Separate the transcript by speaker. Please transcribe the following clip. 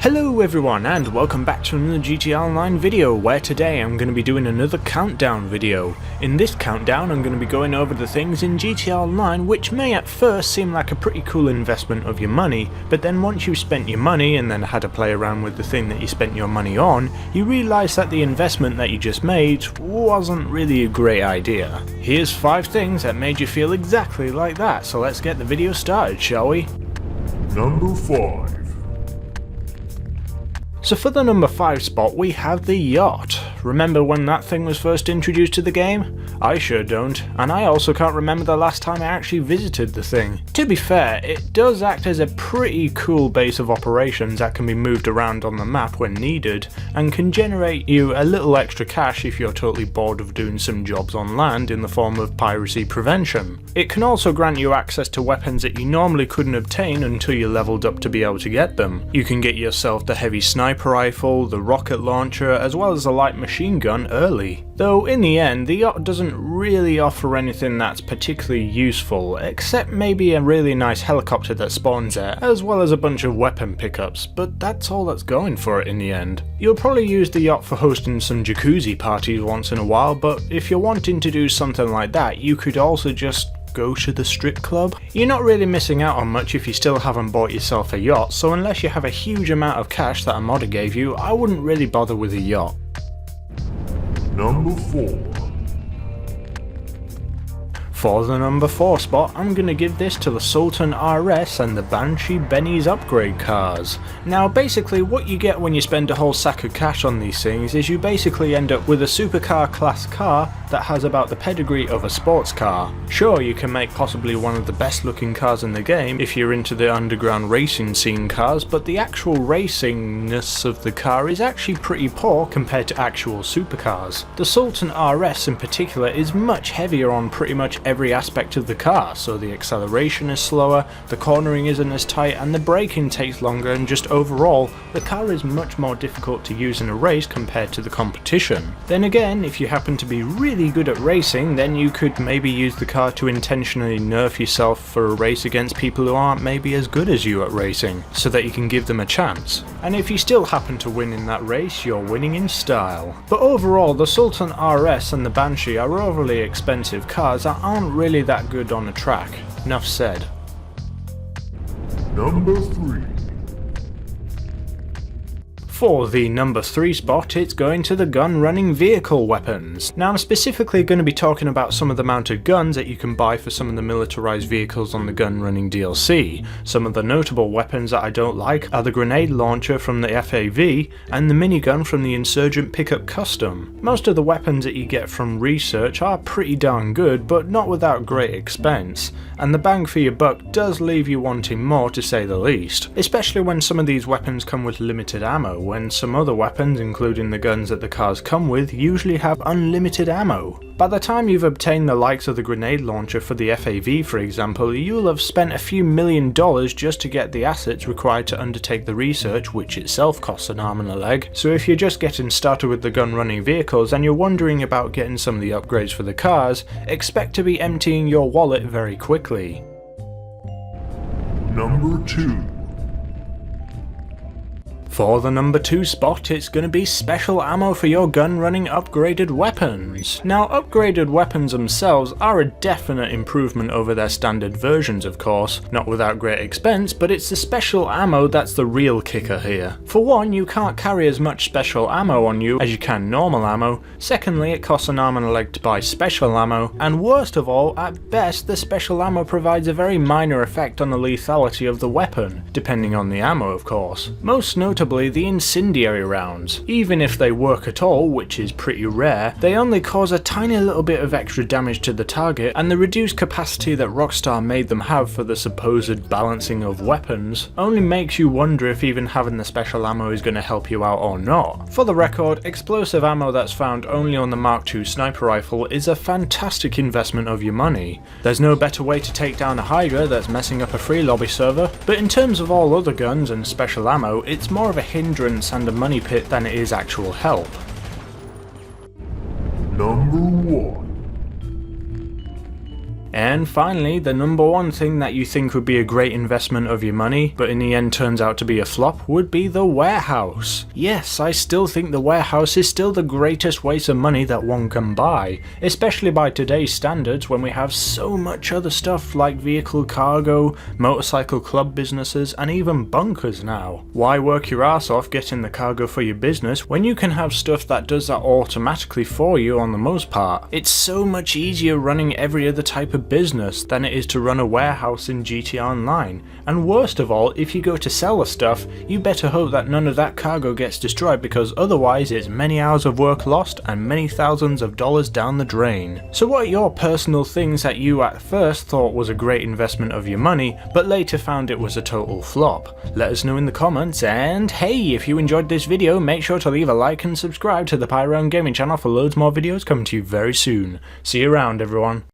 Speaker 1: Hello everyone and welcome back to another GTA Online video, where today I'm going to be doing another countdown video. In this countdown I'm going to be going over the things in GTA Online which may at first seem like a pretty cool investment of your money, but then once you've spent your money and then had to play around with the thing that you spent your money on, you realise that the investment that you just made wasn't really a great idea. Here's 5 things that made you feel exactly like that, so let's get the video started, shall we?
Speaker 2: Number 5.
Speaker 1: So for the number 5 spot we have the yacht. Remember when that thing was first introduced to the game? I sure don't, and I also can't remember the last time I actually visited the thing. To be fair, it does act as a pretty cool base of operations that can be moved around on the map when needed, and can generate you a little extra cash if you're totally bored of doing some jobs on land in the form of piracy prevention. It can also grant you access to weapons that you normally couldn't obtain until you leveled up to be able to get them. You can get yourself the heavy sniper rifle, the rocket launcher, as well as a light machine gun early. Though in the end, the yacht doesn't really offer anything that's particularly useful, except maybe a really nice helicopter that spawns there, as well as a bunch of weapon pickups, but that's all that's going for it in the end. You'll probably use the yacht for hosting some jacuzzi parties once in a while, but if you're wanting to do something like that, you could also just go to the strip club. You're not really missing out on much if you still haven't bought yourself a yacht, so unless you have a huge amount of cash that a modder gave you, I wouldn't really bother with a yacht.
Speaker 2: Number 4.
Speaker 1: For the number 4 spot, I'm going to give this to the Sultan RS and the Banshee Benny's upgrade cars. Now basically what you get when you spend a whole sack of cash on these things is you basically end up with a supercar class car that has about the pedigree of a sports car. Sure, you can make possibly one of the best looking cars in the game if you're into the underground racing scene cars, but the actual racingness of the car is actually pretty poor compared to actual supercars. The Sultan RS in particular is much heavier on pretty much every aspect of the car, so the acceleration is slower, the cornering isn't as tight, and the braking takes longer, and just overall, the car is much more difficult to use in a race compared to the competition. Then again, if you happen to be really good at racing, then you could maybe use the car to intentionally nerf yourself for a race against people who aren't maybe as good as you at racing, so that you can give them a chance. And if you still happen to win in that race, you're winning in style. But overall, the Sultan RS and the Banshee are overly expensive cars that aren't really that good on a track. Enough said.
Speaker 2: Number 3.
Speaker 1: For the number 3 spot, it's going to the gun-running vehicle weapons. Now I'm specifically going to be talking about some of the mounted guns that you can buy for some of the militarized vehicles on the gun-running DLC. Some of the notable weapons that I don't like are the grenade launcher from the FAV and the minigun from the Insurgent Pickup Custom. Most of the weapons that you get from research are pretty darn good, but not without great expense, and the bang for your buck does leave you wanting more, to say the least, especially when some of these weapons come with limited ammo, when some other weapons, including the guns that the cars come with, usually have unlimited ammo. By the time you've obtained the likes of the grenade launcher for the FAV, for example, you'll have spent a few $1,000,000 just to get the assets required to undertake the research, which itself costs an arm and a leg. So if you're just getting started with the gun running vehicles and you're wondering about getting some of the upgrades for the cars, expect to be emptying your wallet very quickly.
Speaker 2: Number 2.
Speaker 1: For the number 2 spot, it's going to be special ammo for your gun running upgraded weapons. Now upgraded weapons themselves are a definite improvement over their standard versions, of course, not without great expense, but it's the special ammo that's the real kicker here. For one, you can't carry as much special ammo on you as you can normal ammo. Secondly, it costs an arm and a leg to buy special ammo, and worst of all, at best the special ammo provides a very minor effect on the lethality of the weapon, depending on the ammo of course. Most notably the incendiary rounds. Even if they work at all, which is pretty rare, they only cause a tiny little bit of extra damage to the target, and the reduced capacity that Rockstar made them have for the supposed balancing of weapons only makes you wonder if even having the special ammo is going to help you out or not. For the record, explosive ammo that's found only on the Mark II sniper rifle is a fantastic investment of your money. There's no better way to take down a Hydra that's messing up a free lobby server, but in terms of all other guns and special ammo, it's more of a hindrance and a money pit than it is actual help.
Speaker 2: Number 1.
Speaker 1: And finally, the number one thing that you think would be a great investment of your money, but in the end turns out to be a flop, would be the warehouse. Yes, I still think the warehouse is still the greatest waste of money that one can buy, especially by today's standards when we have so much other stuff like vehicle cargo, motorcycle club businesses, and even bunkers now. Why work your ass off getting the cargo for your business when you can have stuff that does that automatically for you on the most part? It's so much easier running every other type of business than it is to run a warehouse in GTA Online, and worst of all, if you go to sell the stuff, you better hope that none of that cargo gets destroyed, because otherwise it's many hours of work lost and many thousands of dollars down the drain. So what are your personal things that you at first thought was a great investment of your money, but later found it was a total flop? Let us know in the comments, and hey, if you enjoyed this video, make sure to leave a like and subscribe to the Pyro Gaming channel for loads more videos coming to you very soon. See you around, everyone.